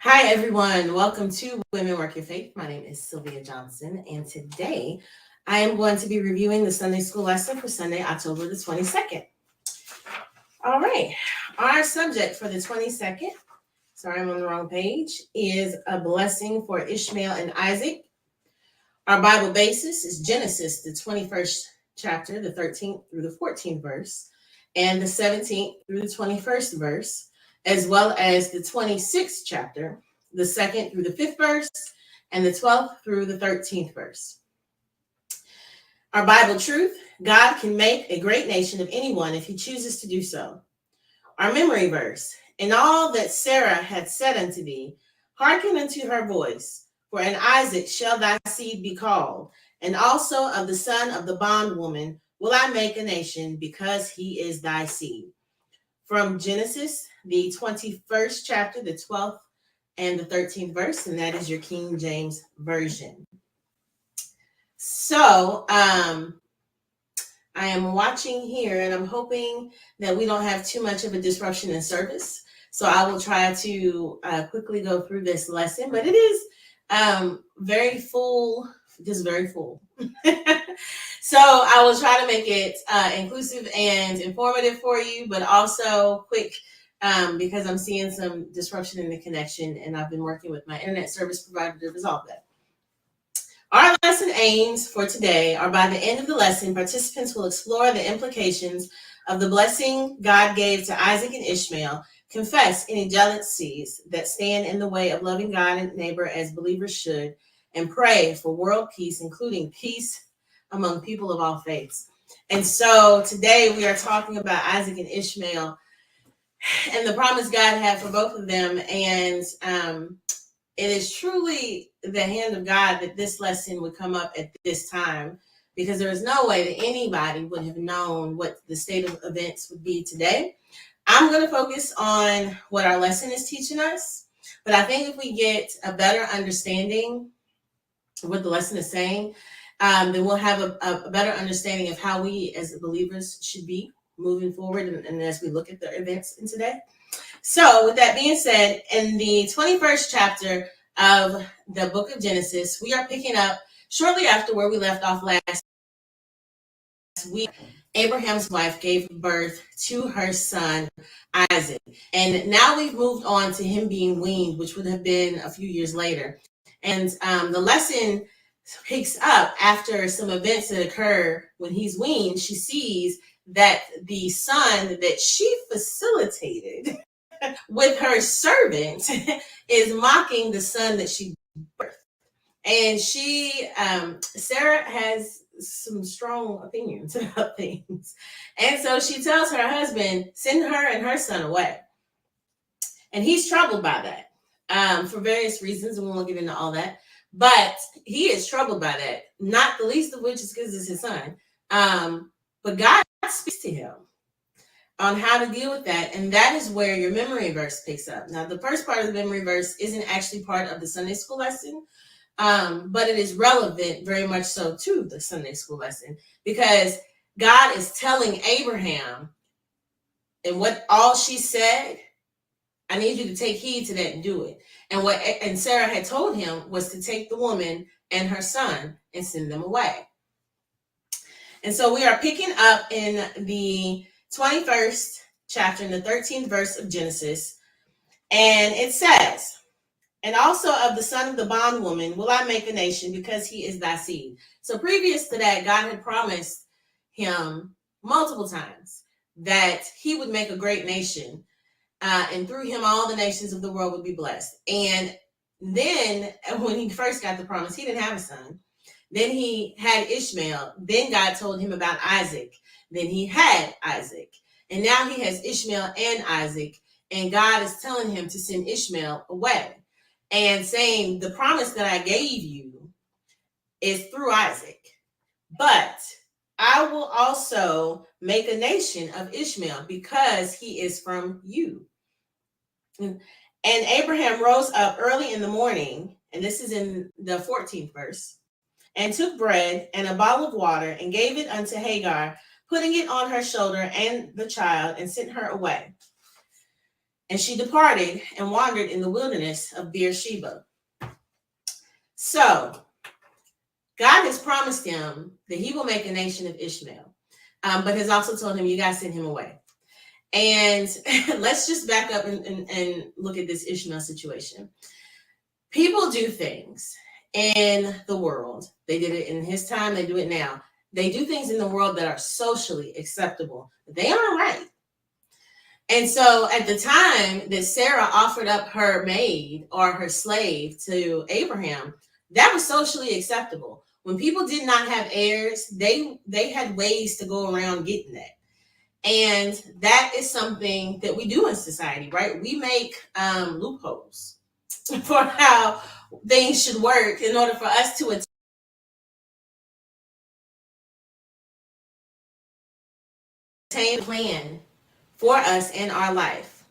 Hi, everyone. Welcome to Women Work Your Faith. My name is Sylvia Johnson, and today I am going to be reviewing the Sunday School lesson for Sunday, October the 22nd. All right, our subject for the 22nd, sorry, I'm on the wrong page, is a blessing for Ishmael and Isaac. Our Bible basis is Genesis, the 21st chapter, the 13th through the 14th verse, and the 17th through the 21st verse, as well as the 26th chapter, the 2nd through the 5th verse, and the 12th through the 13th verse. Our Bible truth: God can make a great nation of anyone if he chooses to do so. Our memory verse: in all that Sarah had said unto thee, hearken unto her voice, for in Isaac shall thy seed be called, and also of the son of the bondwoman will I make a nation, because he is thy seed. From Genesis, the 21st chapter, the 12th and the 13th verse, and that is your King James Version. So, I am watching here, and I'm hoping that we don't have too much of a disruption in service. So I will try to quickly go through this lesson, but it is very full, just very full. So I will try to make it inclusive and informative for you, but also quick, because I'm seeing some disruption in the connection, and I've been working with my internet service provider to resolve that. Our lesson aims for today are: by the end of the lesson, participants will explore the implications of the blessing God gave to Isaac and Ishmael, confess any jealousies that stand in the way of loving God and neighbor as believers should, and pray for world peace, including peace among people of all faiths. And so today we are talking about Isaac and Ishmael and the promise God had for both of them. And it is truly the hand of God that this lesson would come up at this time, because there is no way that anybody would have known what the state of events would be today. I'm going to focus on what our lesson is teaching us, but I think if we get a better understanding of what the lesson is saying, then we'll have a better understanding of how we as believers should be moving forward, and as we look at the events in today. So with that being said, in the 21st chapter of the book of Genesis, we are picking up shortly after where we left off last week. Abraham's wife gave birth to her son Isaac, and now we've moved on to him being weaned, which would have been a few years later. And the lesson picks up after some events that occur. When he's weaned, she sees that the son that she facilitated with her servant is mocking the son that she birthed. And Sarah has some strong opinions about things. And so she tells her husband, send her and her son away. And he's troubled by that for various reasons, and we won't get into all that. But he is troubled by that, not the least of which is because it's his son. But God speaks to him on how to deal with that. And that is where your memory verse picks up. Now, the first part of the memory verse isn't actually part of the Sunday school lesson, but it is relevant very much so to the Sunday school lesson, because God is telling Abraham, and what all she said, I need you to take heed to that and do it. And Sarah had told him was to take the woman and her son and send them away. And so we are picking up in the 21st chapter, in the 13th verse of Genesis. And it says, and also of the son of the bondwoman will I make a nation, because he is thy seed. So previous to that, God had promised him multiple times that he would make a great nation, and through him all the nations of the world would be blessed. And then when he first got the promise, he didn't have a son. Then he had Ishmael. Then God told him about Isaac. Then he had Isaac. And now he has Ishmael and Isaac. And God is telling him to send Ishmael away and saying, the promise that I gave you is through Isaac. But I will also make a nation of Ishmael, because he is from you. And Abraham rose up early in the morning, and this is in the 14th verse, and took bread and a bottle of water, and gave it unto Hagar, putting it on her shoulder and the child, and sent her away. And she departed and wandered in the wilderness of Beersheba. So God has promised him that he will make a nation of Ishmael, but has also told him, you got to send him away. And let's just back up and look at this Ishmael situation. People do things in the world. They did it in his time. They do it now. They do things in the world that are socially acceptable. They aren't right. And so at the time that Sarah offered up her maid or her slave to Abraham, that was socially acceptable. When people did not have heirs, they had ways to go around getting that. And that is something that we do in society, right? We make loopholes for how things should work in order for us to attain a plan for us in our life.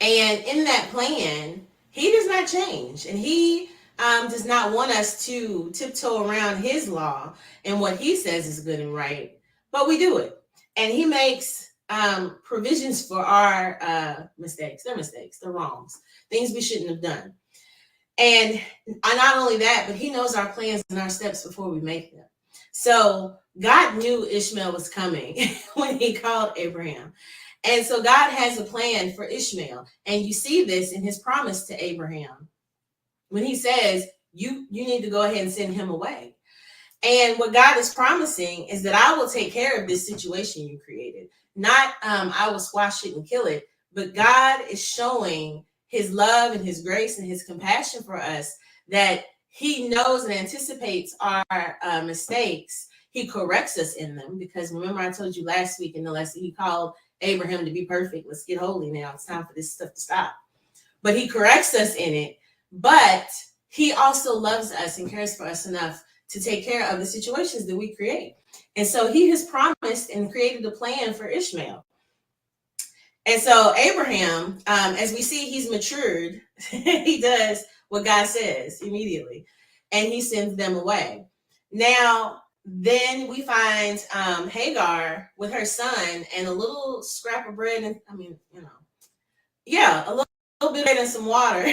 And in that plan, he does not change. And he does not want us to tiptoe around his law and what he says is good and right, but we do it. And he makes provisions for our mistakes. They're mistakes, they're wrongs, things we shouldn't have done. And not only that, but he knows our plans and our steps before we make them. So God knew Ishmael was coming when he called Abraham. And so God has a plan for Ishmael. And you see this in his promise to Abraham when he says, you need to go ahead and send him away. And what God is promising is that I will take care of this situation you created. Not I will squash it and kill it, but God is showing his love and his grace and his compassion for us, that he knows and anticipates our mistakes. He corrects us in them, because remember I told you last week in the lesson, he called Abraham to be perfect. Let's get holy now. It's time for this stuff to stop. But he corrects us in it. But he also loves us and cares for us enough to take care of the situations that we create. And so he has promised and created a plan for Ishmael. And so Abraham, as we see, he's matured. He does what God says immediately, and he sends them away. Now, then we find Hagar with her son and a little scrap of bread, and a little bit of bread and some water,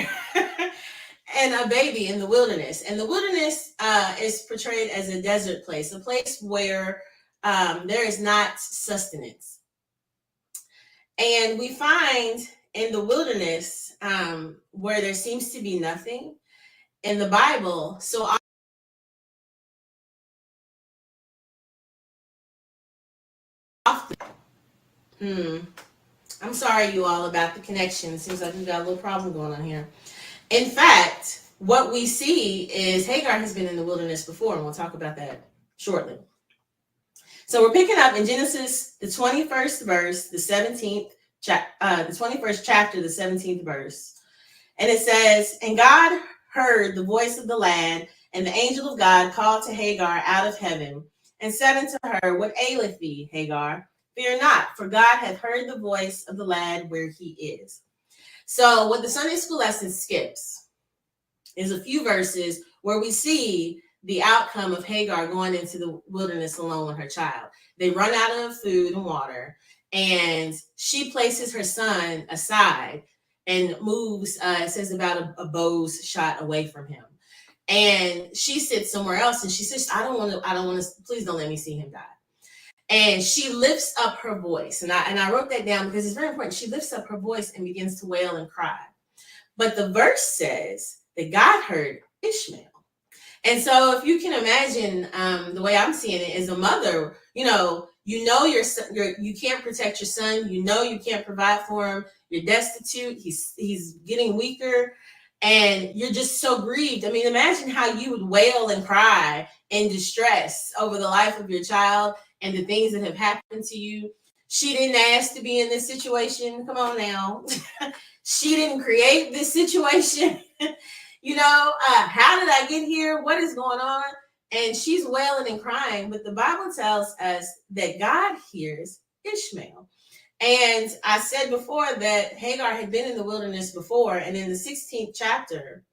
and a baby in the wilderness. And the wilderness is portrayed as a desert place, a place where there is not sustenance. And we find in the wilderness where there seems to be nothing in the Bible. So often, I'm sorry, you all, about the connection. Seems like we've got a little problem going on here. In fact, what we see is Hagar has been in the wilderness before, and we'll talk about that shortly. So we're picking up in Genesis, the 21st verse, the 17th, the 21st chapter, the 17th verse. And it says, and God heard the voice of the lad, and the angel of God called to Hagar out of heaven, and said unto her, what aileth thee, Hagar? Fear not, for God hath heard the voice of the lad where he is. So what the Sunday school lesson skips is a few verses where we see the outcome of Hagar going into the wilderness alone with her child. They run out of food and water, and she places her son aside and moves, it says about a bow's shot away from him. And she sits somewhere else, and she says, I don't want to, please don't let me see him die. And she lifts up her voice. And I wrote that down because it's very important. She lifts up her voice and begins to wail and cry. But the verse says that God heard Ishmael. And so if you can imagine the way I'm seeing it as a mother, your son, you can't protect your son. You can't provide for him. You're destitute. He's getting weaker. And you're just so grieved. I mean, imagine how you would wail and cry in distress over the life of your child and the things that have happened to you. She didn't ask to be in this situation. Come on now. She didn't create this situation. How did I get here? What is going on? And she's wailing and crying. But the Bible tells us that God hears Ishmael. And I said before that Hagar had been in the wilderness before. And in the 16th chapter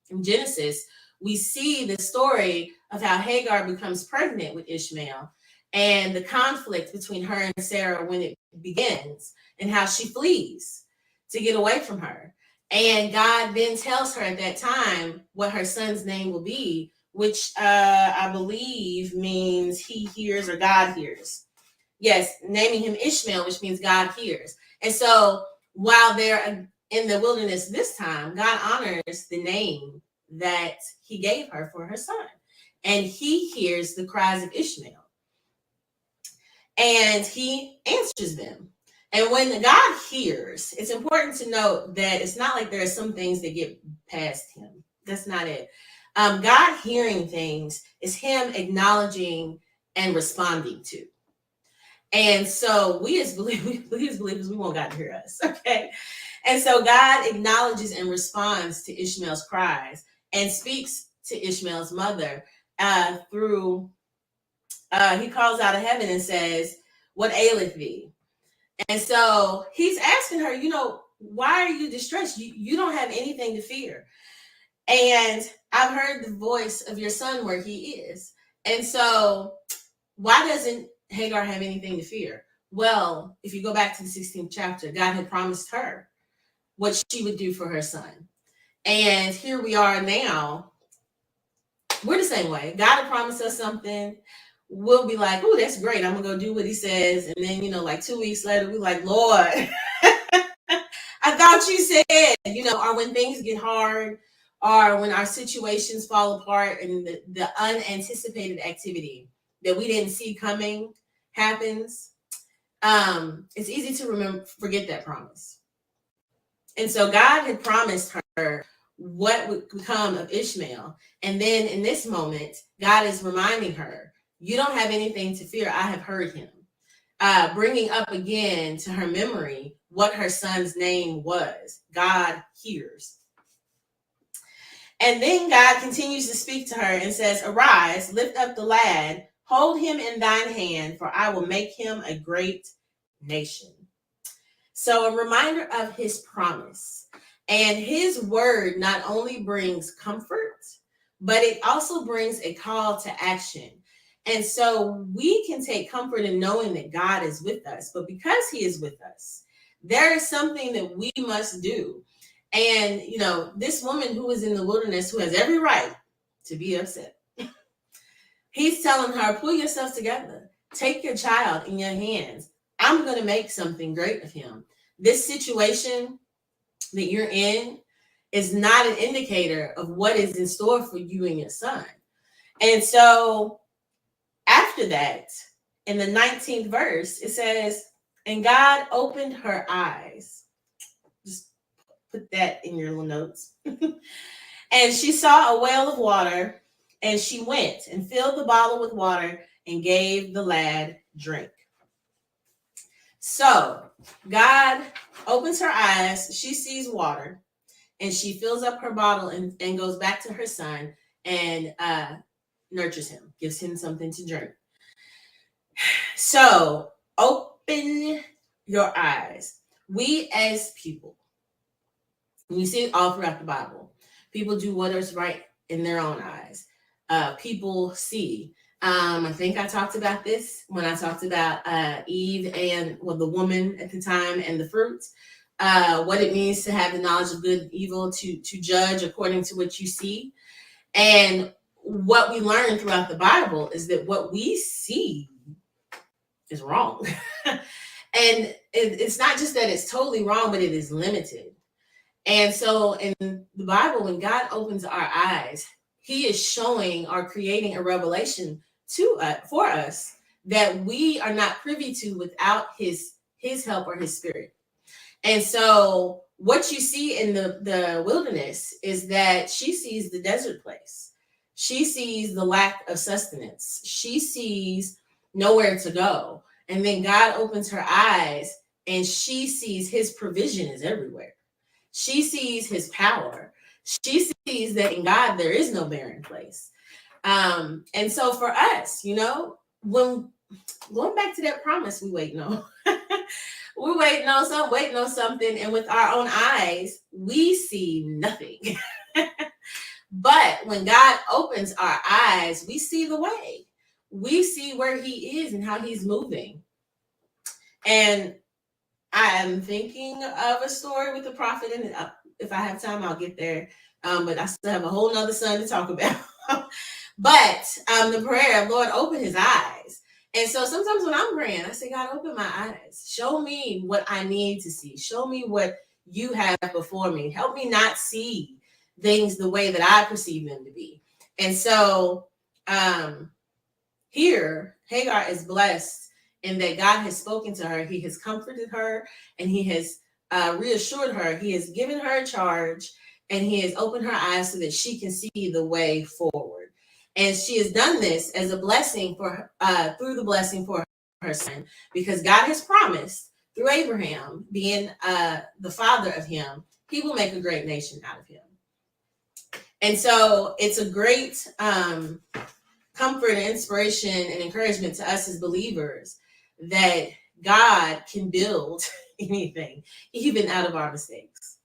in Genesis, we see the story of how Hagar becomes pregnant with Ishmael. and the conflict between her and Sarah when it begins, and how she flees to get away from her. And God then tells her at that time what her son's name will be, which I believe means he hears or God hears. Yes, naming him Ishmael, which means God hears. And so while they're in the wilderness this time, God honors the name that he gave her for her son. And he hears the cries of Ishmael. And he answers them. And when God hears, it's important to note that it's not like there are some things that get past him. That's not it. God hearing things is him acknowledging and responding to. And so we as believers, we want God to hear us, okay? And so God acknowledges and responds to Ishmael's cries and speaks to Ishmael's mother through, he calls out of heaven and says, "What aileth thee?" And so he's asking her, why are you distressed? You don't have anything to fear. And I've heard the voice of your son where he is. And so why doesn't Hagar have anything to fear? Well, if you go back to the 16th chapter, God had promised her what she would do for her son. And here we are now. We're the same way. God had promised us something. We'll be like, "Oh, that's great. I'm going to go do what he says." And then, like 2 weeks later, we're like, "Lord, I thought you said," or when things get hard, or when our situations fall apart and the unanticipated activity that we didn't see coming happens, it's easy to forget that promise. And so God had promised her what would become of Ishmael. And then in this moment, God is reminding her, you don't have anything to fear. I have heard him. Bringing up again to her memory what her son's name was. God hears. And then God continues to speak to her and says, "Arise, lift up the lad, hold him in thine hand, for I will make him a great nation." So a reminder of his promise. And his word not only brings comfort, but it also brings a call to action. And so we can take comfort in knowing that God is with us. But because he is with us, there is something that we must do. And, this woman who is in the wilderness, who has every right to be upset, he's telling her, pull yourself together. Take your child in your hands. I'm going to make something great of him. This situation that you're in is not an indicator of what is in store for you and your son. And so after that, in the 19th verse, it says, "And God opened her eyes." Just put that in your little notes. "And she saw a well of water, and she went and filled the bottle with water and gave the lad drink." So God opens her eyes, she sees water, and she fills up her bottle and goes back to her son and nurtures him, gives him something to drink. So open your eyes. We as people, you see it all throughout the Bible, people do what is right in their own eyes. People see. I think I talked about this when I talked about Eve and the woman at the time and the fruit. What it means to have the knowledge of good and evil, to judge according to what you see. And what we learn throughout the Bible is that what we see is wrong. And it's not just that it's totally wrong, but it is limited. And so in the Bible, when God opens our eyes, he is showing or creating a revelation for us that we are not privy to without his help or his spirit. And so what you see in the wilderness is that she sees the desert place. She sees the lack of sustenance. She sees nowhere to go. And then God opens her eyes and she sees his provision is everywhere. She sees his power. She sees that in God there is no barren place. And so for us, when going back to that promise we waiting on, we're waiting on something, and with our own eyes, we see nothing. But when God opens our eyes, we see the way. we see where he is and how he's moving. And I am thinking of a story with the prophet, and if I have time, I'll get there. But I still have a whole nother son to talk about. But the prayer, Lord, open his eyes. And so sometimes when I'm praying, I say, God, open my eyes. Show me what I need to see. Show me what you have before me. Help me not see things the way that I perceive them to be. And so here, Hagar is blessed in that God has spoken to her. He has comforted her, and he has reassured her. He has given her a charge, and he has opened her eyes so that she can see the way forward. And she has done this as a blessing for through the blessing for her son, because God has promised through Abraham, being the father of him, he will make a great nation out of him. And so it's a great comfort and inspiration and encouragement to us as believers that God can build anything, even out of our mistakes.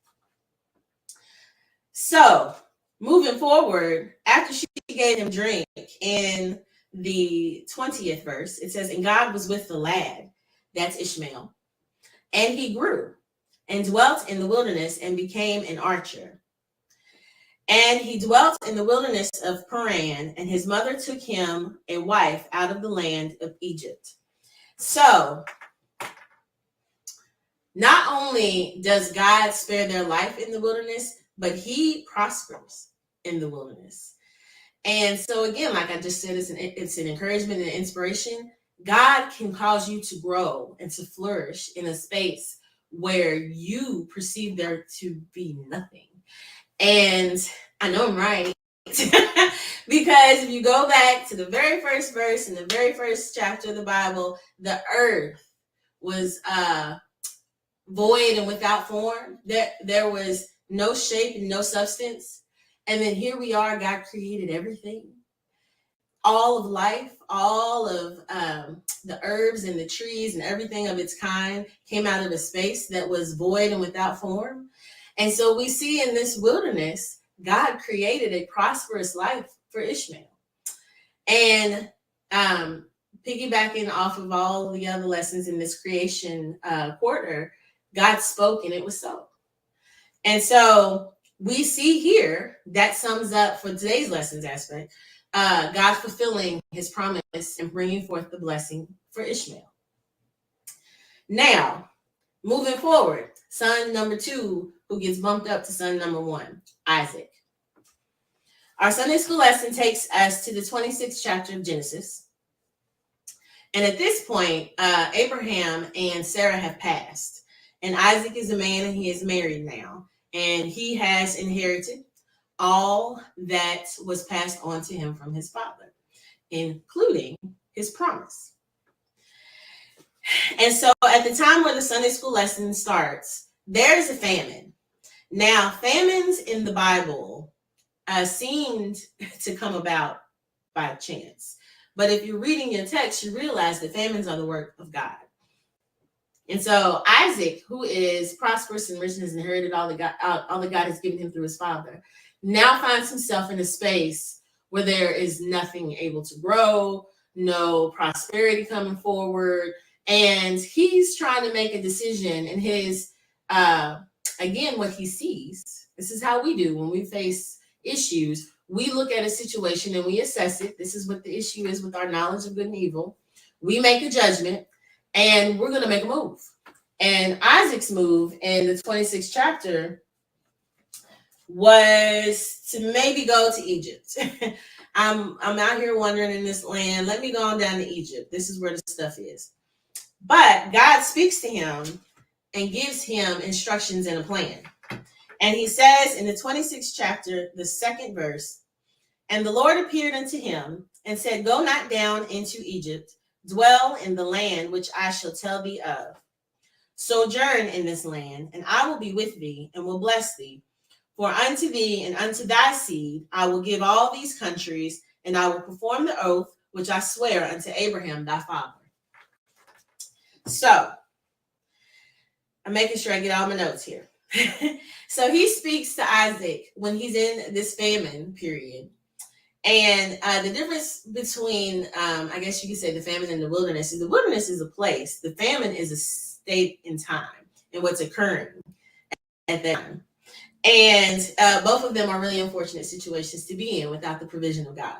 So moving forward, after she gave him drink, in the 20th verse, it says, and God was with the lad, that's Ishmael, and he grew and dwelt in the wilderness and became an archer. And he dwelt in the wilderness of Paran, and his mother took him a wife out of the land of Egypt. So, not only does God spare their life in the wilderness, but he prospers in the wilderness. And so again, like I just said, it's an encouragement and inspiration. God can cause you to grow and to flourish in a space where you perceive there to be nothing. And I know I'm right. Because if you go back to the very first verse in the very first chapter of the Bible, the earth was void and without form. There was no shape and no substance. And then here we are, God created everything. All of life, all of the herbs and the trees and everything of its kind came out of a space that was void and without form. And so we see in this wilderness, God created a prosperous life for Ishmael. And piggybacking off of all the other lessons in this creation quarter, God spoke and it was so. And so we see here, that sums up for today's lessons aspect, God fulfilling his promise and bringing forth the blessing for Ishmael. Now, moving forward, son number 2, who gets bumped up to son number 1, Isaac. Our Sunday school lesson takes us to the 26th chapter of Genesis. And at this point, Abraham and Sarah have passed. And Isaac is a man and he is married now. And he has inherited all that was passed on to him from his father, including his promise. And so at the time where the Sunday school lesson starts, there's a famine. Now, famines in the Bible seemed to come about by chance. But if you're reading your text, you realize that famines are the work of God. And so Isaac, who is prosperous and rich and has inherited all that God has given him through his father, now finds himself in a space where there is nothing able to grow, no prosperity coming forward. And he's trying to make a decision, and his, again, what he sees, this is how we do when we face issues. We look at a situation and we assess it. This is what the issue is with our knowledge of good and evil. We make a judgment and we're going to make a move. And Isaac's move in the 26th chapter was to maybe go to Egypt. I'm out here wandering in this land. Let me go on down to Egypt. This is where the stuff is. But God speaks to him and gives him instructions and a plan. And he says in the 26th chapter, the 2nd verse, and the Lord appeared unto him and said, go not down into Egypt, dwell in the land which I shall tell thee of. Sojourn in this land, and I will be with thee and will bless thee. For unto thee and unto thy seed I will give all these countries, and I will perform the oath which I swear unto Abraham thy father. So, I'm making sure I get all my notes here. So he speaks to Isaac when he's in this famine period. And the difference between, I guess you could say, the famine and the wilderness is a place. The famine is a state in time and what's occurring at that time. And both of them are really unfortunate situations to be in without the provision of God.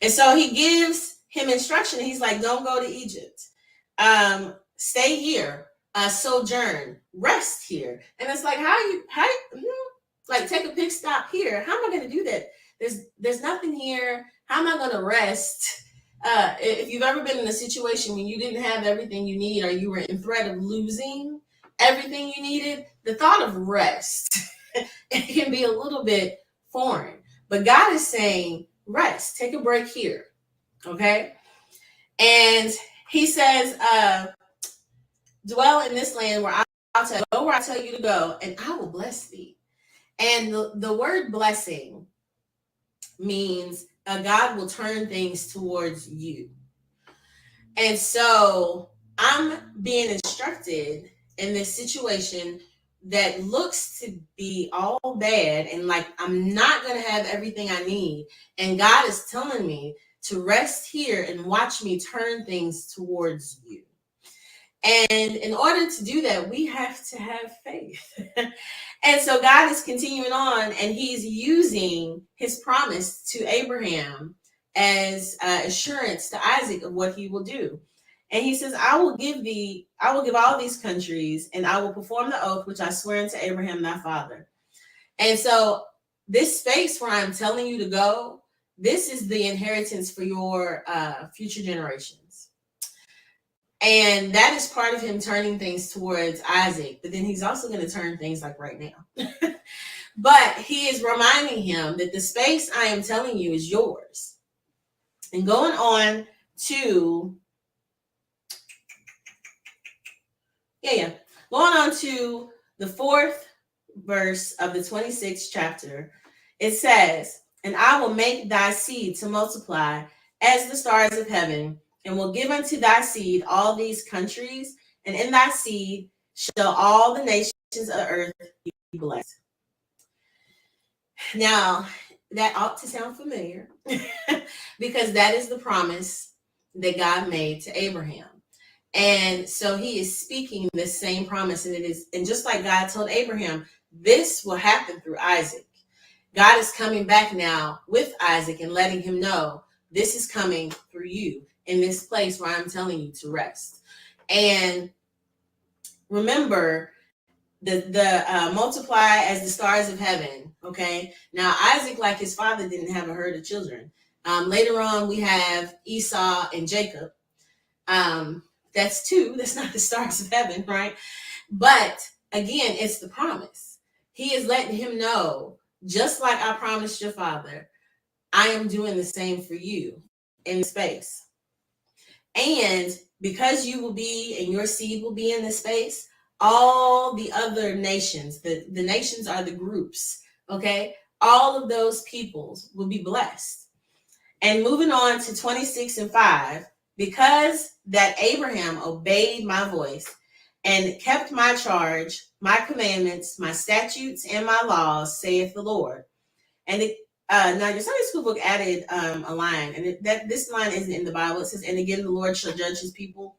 And so he gives him instruction. He's like, don't go to Egypt. Stay here, sojourn, rest here. And it's like, like, take a pit stop here. How am I going to do that? There's nothing here. How am I going to rest? If you've ever been in a situation when you didn't have everything you need, or you were in threat of losing everything you needed, the thought of rest, it can be a little bit foreign. But God is saying, rest, take a break here. Okay. And he says, dwell in this land where I'll tell you to go, and I will bless thee. And the word blessing means God will turn things towards you. And so I'm being instructed in this situation that looks to be all bad, and like I'm not going to have everything I need. And God is telling me to rest here and watch me turn things towards you. And in order to do that, we have to have faith. And so God is continuing on, and he's using his promise to Abraham as assurance to Isaac of what he will do. And he says, I will give all these countries, and I will perform the oath which I swear unto Abraham thy father. And so this space where I'm telling you to go, this is the inheritance for your future generations. And that is part of him turning things towards Isaac. But then he's also going to turn things like right now. But he is reminding him that the space I am telling you is yours. And going on to, going on to the 4th verse of the 26th chapter, it says, and I will make thy seed to multiply as the stars of heaven, and will give unto thy seed all these countries, and in thy seed shall all the nations of the earth be blessed. Now, that ought to sound familiar because that is the promise that God made to Abraham. And so he is speaking the same promise, and just like God told Abraham, this will happen through Isaac. God is coming back now with Isaac and letting him know this is coming through you in this place where I'm telling you to rest. And remember, the multiply as the stars of heaven. Okay. Now Isaac, like his father, didn't have a herd of children. Later on, we have Esau and Jacob. That's two. That's not the stars of heaven, right? But again, it's the promise. He is letting him know, just like I promised your father, I am doing the same for you in space. And because you will be, and your seed will be in this space, all the other nations, the nations are the groups, okay? All of those peoples will be blessed. And moving on to 26:5, because that Abraham obeyed my voice and kept my charge, my commandments, my statutes, and my laws, saith the Lord. And now your Sunday school book added a line, and this line isn't in the Bible. It says, and again, the Lord shall judge his people.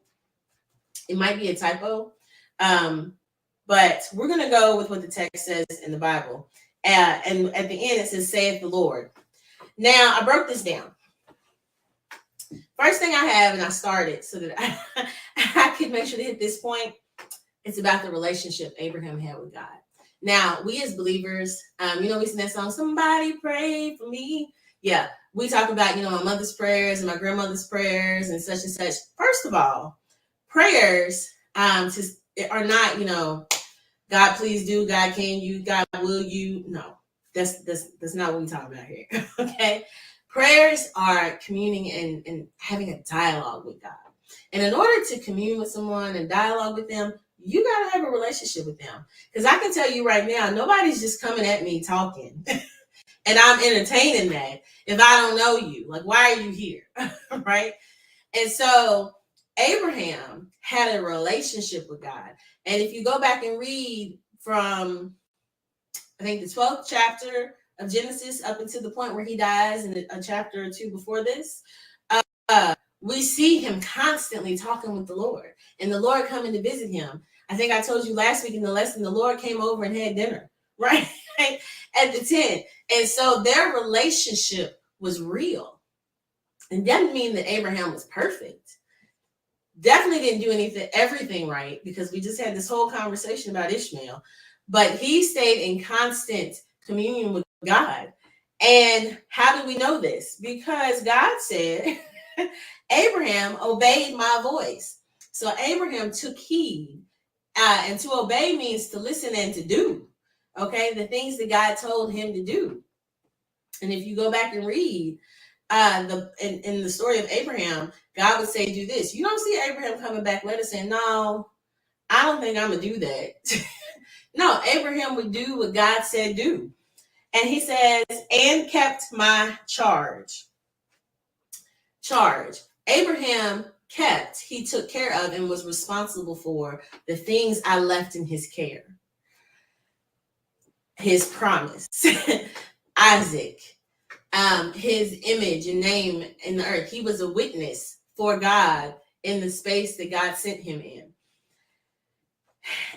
It might be a typo, but we're going to go with what the text says in the Bible. And at the end, it says, saith the Lord. Now, I broke this down. First thing I have, and I started so that I could make sure to hit this point, it's about the relationship Abraham had with God. Now, we as believers, we sing that song, somebody pray for me. Yeah, we talk about, my mother's prayers and my grandmother's prayers and such. First of all, prayers are not, God please do, God can you, God will you. No, that's not what we talk about here. Okay. Prayers are communing and having a dialogue with God. And in order to commune with someone and dialogue with them, you got to have a relationship with them. Because I can tell you right now, nobody's just coming at me talking and I'm entertaining that if I don't know you. Like, why are you here? Right? And so Abraham had a relationship with God. And if you go back and read from, I think, the 12th chapter of Genesis up until the point where he dies in a chapter or two before this, we see him constantly talking with the Lord and the Lord coming to visit him. I think I told you last week in the lesson, the Lord came over and had dinner, right? At the tent. And so their relationship was real. And doesn't mean that Abraham was perfect. Definitely didn't do everything right, because we just had this whole conversation about Ishmael. But he stayed in constant communion with God. And how do we know this? Because God said, Abraham obeyed my voice. So Abraham took heed. And to obey means to listen and to do. Okay, the things that God told him to do. And if you go back and read in the story of Abraham, God would say, do this. You don't see Abraham coming back later saying, no, I don't think I'm going to do that. No, Abraham would do what God said do. And he says, and kept my charge. Abraham kept, he took care of and was responsible for the things I left in his care. His promise, Isaac, his image and name in the earth. He was a witness for God in the space that God sent him in.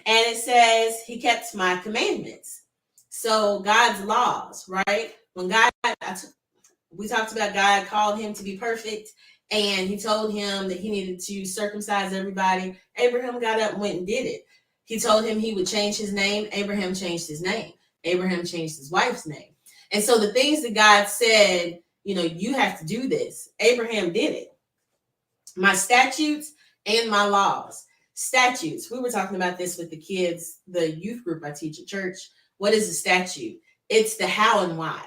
And it says he kept my commandments. So God's laws, right? When we talked about God called him to be perfect, and he told him that he needed to circumcise everybody. Abraham got up and went and did it. He told him he would change his name. Abraham changed his name. Abraham changed his wife's name. And so the things that God said, you have to do this, Abraham did it. My statutes and my laws. Statutes. We were talking about this with the kids, the youth group I teach at church. What is a statute? It's the how and why.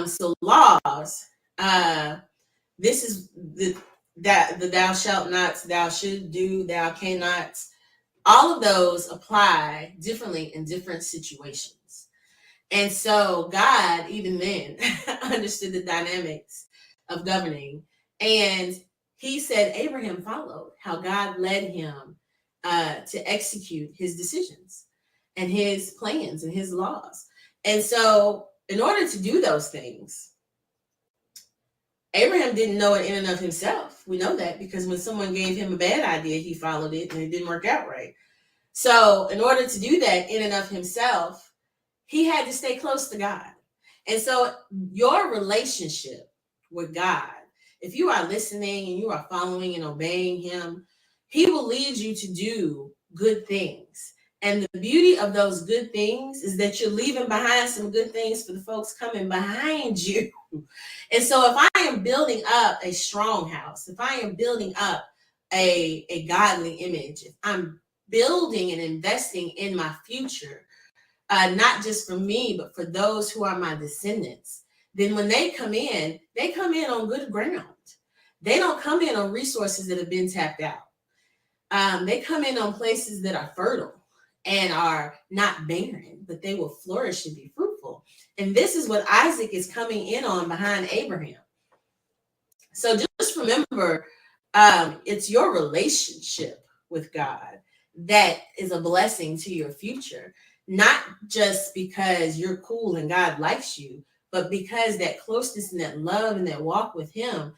So laws, this is the thou shalt not, thou should do, thou cannot. All of those apply differently in different situations. And so God, even then, understood the dynamics of governing. And he said Abraham followed how God led him to execute his decisions and his plans and his laws. And so in order to do those things, Abraham didn't know it in and of himself. We know that because when someone gave him a bad idea, he followed it and it didn't work out right. So in order to do that in and of himself, he had to stay close to God. And so your relationship with God, if you are listening and you are following and obeying him, he will lead you to do good things. And the beauty of those good things is that you're leaving behind some good things for the folks coming behind you. And so if I am building up a strong house, if I am building up a godly image, if I'm building and investing in my future, not just for me, but for those who are my descendants, then when they come in on good ground. They don't come in on resources that have been tapped out. They come in on places that are fertile and are not barren, but they will flourish and be fruitful. And this is what Isaac is coming in on behind Abraham. So just remember, it's your relationship with God that is a blessing to your future, not just because you're cool and God likes you, but because that closeness and that love and that walk with him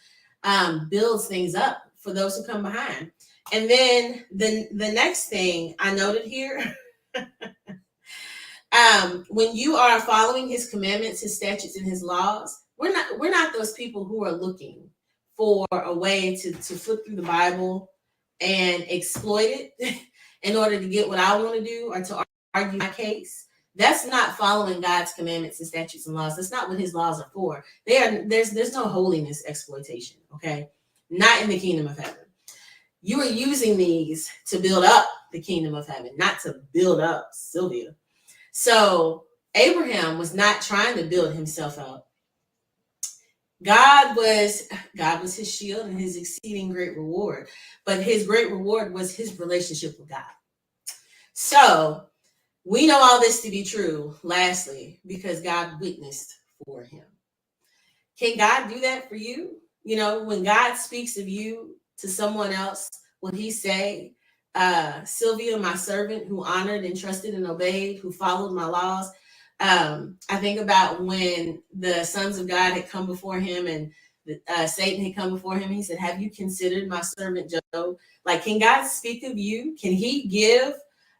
builds things up for those who come behind. And then the next thing I noted here, when you are following his commandments, his statutes, and his laws, we're not those people who are looking for a way to flip through the Bible and exploit it in order to get what I want to do or to argue my case. That's not following God's commandments and statutes and laws. That's not what his laws are for. There's no holiness exploitation, okay? Not in the kingdom of heaven. You are using these to build up the kingdom of heaven, not to build up Sylvia. So Abraham was not trying to build himself up. God was his shield and his exceeding great reward, but his great reward was his relationship with God. So we know all this to be true, lastly, because God witnessed for him. Can God do that for you? When God speaks of you to someone else, will he say, Sylvia, my servant, who honored and trusted and obeyed, who followed my laws, I think about when the sons of God had come before him, and Satan had come before him. He said, have you considered my servant Job? Like, can God speak of you? Can he give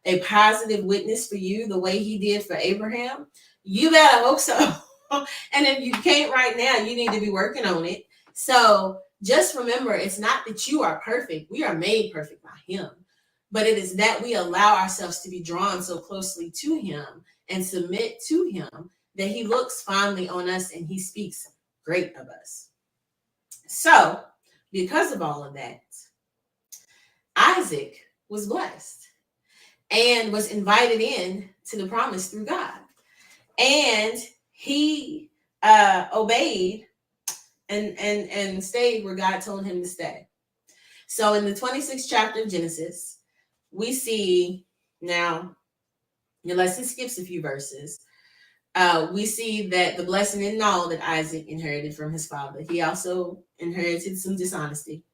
a positive witness for you the way he did for Abraham? You better hope so. And if you can't right now, you need to be working on it. So just remember, it's not that you are perfect. We are made perfect by him. But it is that we allow ourselves to be drawn so closely to him and submit to him that he looks fondly on us and he speaks great of us. So, because of all of that, Isaac was blessed and was invited in to the promise through God. And he obeyed and stayed where God told him to stay. So in the 26th chapter of Genesis, we see, now your lesson skips a few verses. We see that the blessing isn't all that Isaac inherited from his father. He also inherited some dishonesty.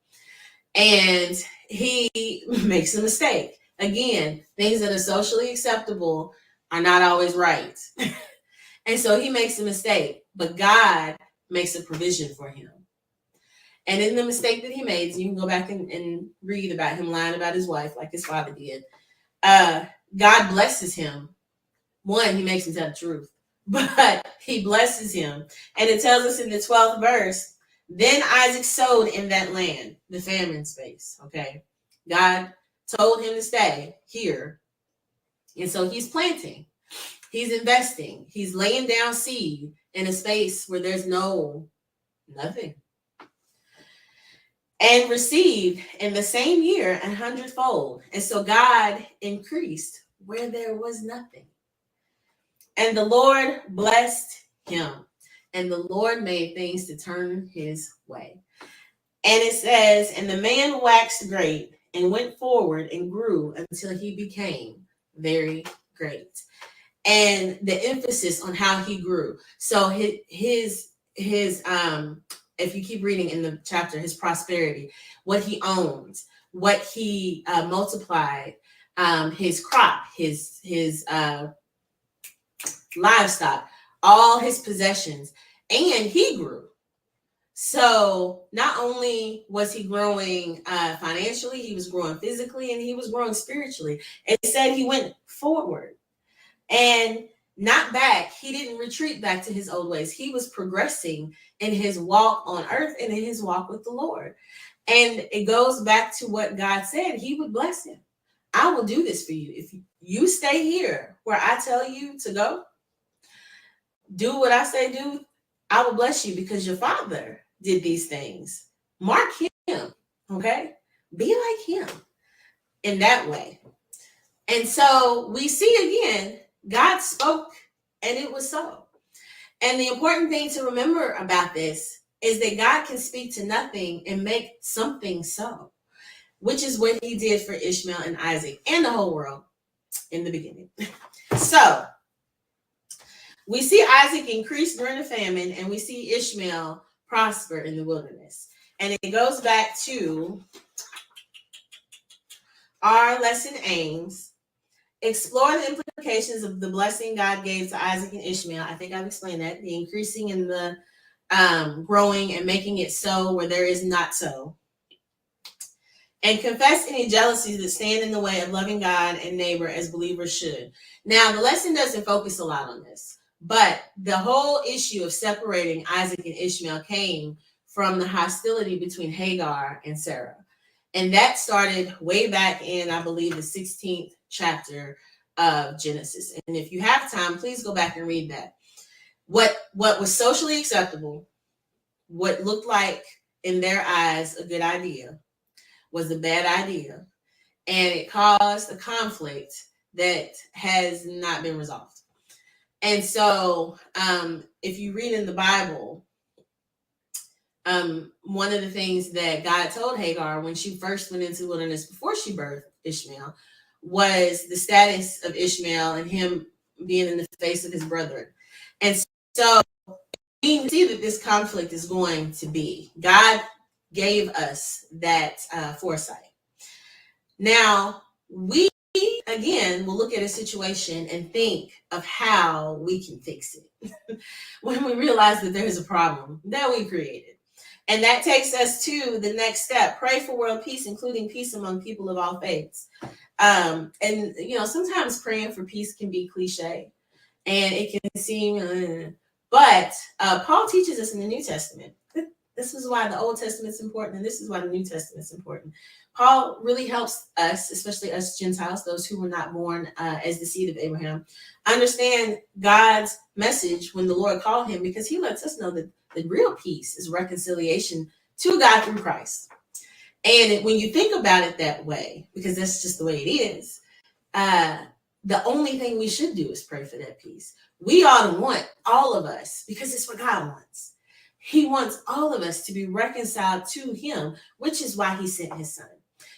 And he makes a mistake. Again, things that are socially acceptable are not always right. And so he makes a mistake, but God makes a provision for him. And in the mistake that he made, you can go back and read about him lying about his wife like his father did. God blesses him. One, he makes him tell the truth, but he blesses him. And it tells us in the 12th verse, then Isaac sowed in that land, the famine space, okay? God told him to stay here. And so he's planting, he's investing, he's laying down seed in a space where there's nothing. And received in the same year 100-fold. And so God increased where there was nothing. And the Lord blessed him. And the Lord made things to turn his way. And it says, and the man waxed great and went forward and grew until he became very great. And the emphasis on how he grew. So his if you keep reading in the chapter, his prosperity, what he owned, what he multiplied, his crop, his livestock, all his possessions, and he grew. So not only was he growing financially, he was growing physically, and he was growing spiritually. It said he went forward and not back. He didn't retreat back to his old ways. He was progressing in his walk on earth and in his walk with the Lord. And it goes back to what God said. He would bless him. I will do this for you. If you stay here where I tell you to go, do what I say do, I will bless you because your father did these things. Mark him, okay? Be like him in that way. And so we see again, God spoke and it was so. And the important thing to remember about this is that God can speak to nothing and make something so, which is what he did for Ishmael and Isaac and the whole world in the beginning. So we see Isaac increase during the famine, and we see Ishmael prosper in the wilderness. And it goes back to our lesson aims. Explore the implications of the blessing God gave to Isaac and Ishmael. I think I've explained that. The increasing and the growing and making it so where there is not so. And confess any jealousies that stand in the way of loving God and neighbor as believers should. Now, the lesson doesn't focus a lot on this, but the whole issue of separating Isaac and Ishmael came from the hostility between Hagar and Sarah. And that started way back in, I believe, the 16th chapter of Genesis. And if you have time, please go back and read that. What was socially acceptable, what looked like in their eyes a good idea, was a bad idea. And it caused a conflict that has not been resolved. And so if you read in the Bible, one of the things that God told Hagar when she first went into the wilderness before she birthed Ishmael was the status of Ishmael and him being in the face of his brethren. And so we see that this conflict is going to be. God gave us that foresight. Now, we again, we'll look at a situation and think of how we can fix it when we realize that there's a problem that we created. And that takes us to the next step. Pray for world peace, including peace among people of all faiths. And, sometimes praying for peace can be cliche and it can seem, but Paul teaches us in the New Testament. This is why the Old Testament's important, and this is why the New Testament's important. Paul really helps us, especially us Gentiles, those who were not born as the seed of Abraham, understand God's message when the Lord called him, because he lets us know that the real peace is reconciliation to God through Christ. And when you think about it that way, because that's just the way it is, the only thing we should do is pray for that peace. We ought to want, all of us, because it's what God wants. He wants all of us to be reconciled to him, which is why he sent his son.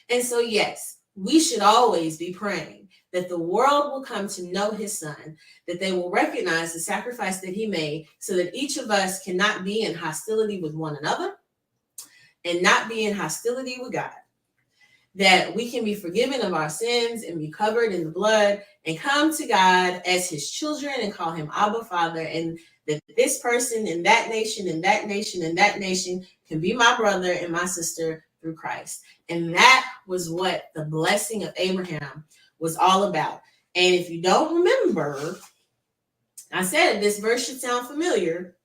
And so, yes, we should always be praying that the world will come to know his son, that they will recognize the sacrifice that he made, so that each of us cannot be in hostility with one another and not be in hostility with God. That we can be forgiven of our sins and be covered in the blood and come to God as his children and call him Abba, Father, and that this person in that nation and that nation and that nation can be my brother and my sister through Christ. And that was what the blessing of Abraham was all about. And if you don't remember, I said this verse should sound familiar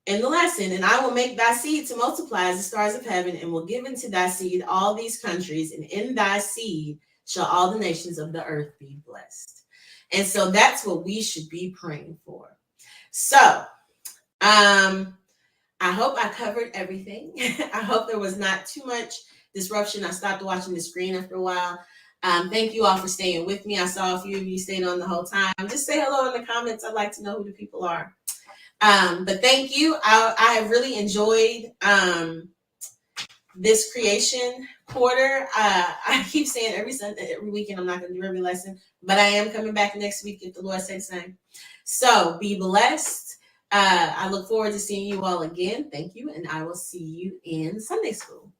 in the lesson. And I will make thy seed to multiply as the stars of heaven, and will give into thy seed all these countries, and in thy seed shall all the nations of the earth be blessed. And so that's what we should be praying for. So I hope I covered everything. I hope there was not too much disruption. I stopped watching the screen after a while. Thank you all for staying with me. I saw a few of you stayed on the whole time. Just say hello in the comments. I'd like to know who the people are. But thank you. I have really enjoyed this creation quarter. I keep saying every Sunday, every weekend, I'm not going to do every lesson, but I am coming back next week if the Lord says the same. So be blessed. I look forward to seeing you all again. Thank you. And I will see you in Sunday school.